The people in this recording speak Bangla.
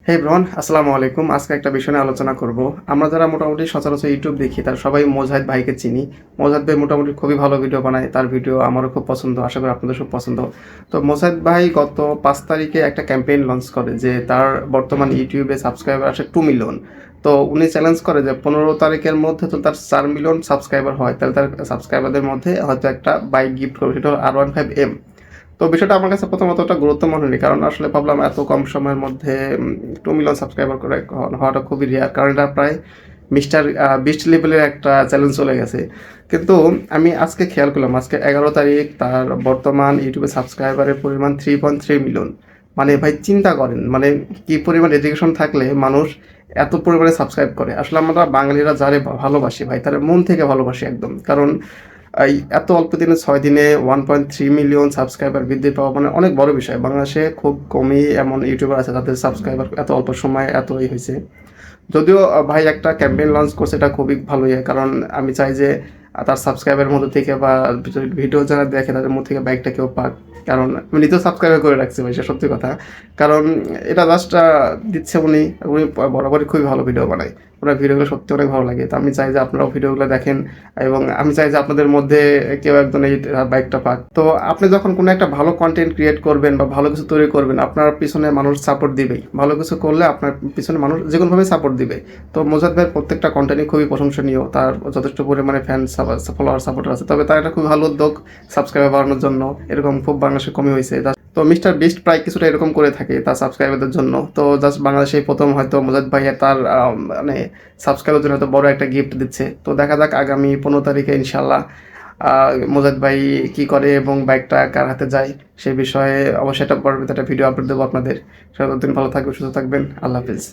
হে ব্রন, আসসালামু আলাইকুম। আজকে একটা বিষয় নিয়ে আলোচনা করব। আমরা যারা মোটামুটি সচরাচর ইউটিউব দেখি তার সবাই মোজাহিদ ভাইকে চিনি। মোজাহিদ ভাই মোটামুটি খুবই ভালো ভিডিও বানায়, তার ভিডিও আমারও খুব পছন্দ, আশা করি আপনাদের খুব পছন্দ। তো মোজাহিদ ভাই গত 5 তারিখে একটা ক্যাম্পেইন লঞ্চ করে যে তার বর্তমান ইউটিউবে সাবস্ক্রাইবার আসে 2 মিলিয়ন। তো উনি চ্যালেঞ্জ করে যে 15 তারিখের মধ্যে তো তার 4 মিলিয়ন সাবস্ক্রাইবার হয়, তাহলে তার সাবস্ক্রাইবারদের মধ্যে হয়তো একটা বাইক গিফট করবে, সেটা হলো R15M। তো বিষয়টা আমার কাছে প্রথমত একটা গুরুত্ব মনে হয়নি, কারণ আসলে ভাবলাম এত কম সময়ের মধ্যে 2 মিলিয়ন সাবস্ক্রাইবার করে হওয়াটা খুবই রেয়ার, কারণ এটা প্রায় মিস্টার বিস্ট লেভেলের একটা চ্যালেঞ্জ চলে গেছে। কিন্তু আমি আজকে খেয়াল করলাম, আজকে 11 তারিখ, তার বর্তমান ইউটিউবে সাবস্ক্রাইবারের পরিমাণ 3.3 মিলিয়ন। মানে ভাই চিন্তা করেন, মানে কি পরিমাণ এডুকেশন থাকলে মানুষ এত পরিমাণে সাবস্ক্রাইব করে। আসলে আমরা বাঙালিরা যারে ভালোবাসি ভাই, তারা মন থেকে ভালোবাসি একদম, কারণ এই এত অল্প দিনে 6 দিনে 1.3 মিলিয়ন সাবস্ক্রাইবার বৃদ্ধি পাওয়া মানে অনেক বড় বিষয়। বাংলাদেশে খুব কমই এমন ইউটিউবার আছে তাদের সাবস্ক্রাইবার এত অল্প সময়ে এতই হয়েছে। যদিও ভাই একটা ক্যাম্পেইন লঞ্চ করছে, এটা খুবই ভালো ইয়ে, কারণ আমি চাই যে তার সাবস্ক্রাইবারের মধ্যে থেকে বা ভিডিও যারা দেখে তাদের মধ্যে থেকে বাইকটা কেউ পাক। কারণ আমি নিজেও সাবস্ক্রাইব করে রাখছি ভাই, সে সত্যি কথা। কারণ এটা জাস্ট দিচ্ছে উনি উনি বরাবরই খুবই ভালো ভিডিও বানায়। ওনার ভিডিওগুলো সত্যি অনেক ভালো লাগে। তো আমি চাই যে আপনারাও ভিডিওগুলো দেখেন, এবং আমি চাই যে আপনাদের মধ্যে কেউ একজন এই বাইকটা পাক। তো আপনি যখন কোনো একটা ভালো কন্টেন্ট ক্রিয়েট করবেন বা ভালো কিছু তৈরি করবেন, আপনার পিছনে মানুষ সাপোর্ট দিবেই। ভালো কিছু করলে আপনার পিছনে মানুষ যে কোনোভাবে সাপোর্ট দিবে। তো মোজাদ ভাইয়ের প্রত্যেকটা কন্টেন্টই খুবই প্রশংসনীয়, তার যথেষ্ট পরিমাণে ফ্যান ফলোয়ার সাপোর্টার আছে। তবে তার একটা খুব ভালো উদ্যোগ সাবস্ক্রাইবার বাড়ানোর জন্য, এরকম খুব বাংলাদেশে কমই হয়েছে। তো মিস্টার বিস্ট প্রায় কিছুটা এরকম করে থাকে তার সাবস্ক্রাইবারদের জন্য। তো জাস্ট বাংলাদেশেই প্রথম হয়তো মোজাদ ভাইয়া তার মানে সাবস্ক্রাইবের জন্য এত বড় একটা গিফট দিচ্ছে। তো দেখা যাক আগামী 15 তারিখে ইনশাল্লাহ মোজাদ ভাই কি করে এবং বাইকটা কার হাতে যায় সে বিষয়ে অবশ্যই একটা পরবর্তী একটা ভিডিও আপলোড দেবো আপনাদের। ততদিন ভালো থাকবেন, সুস্থ থাকবেন, আল্লাহ হাফিজ।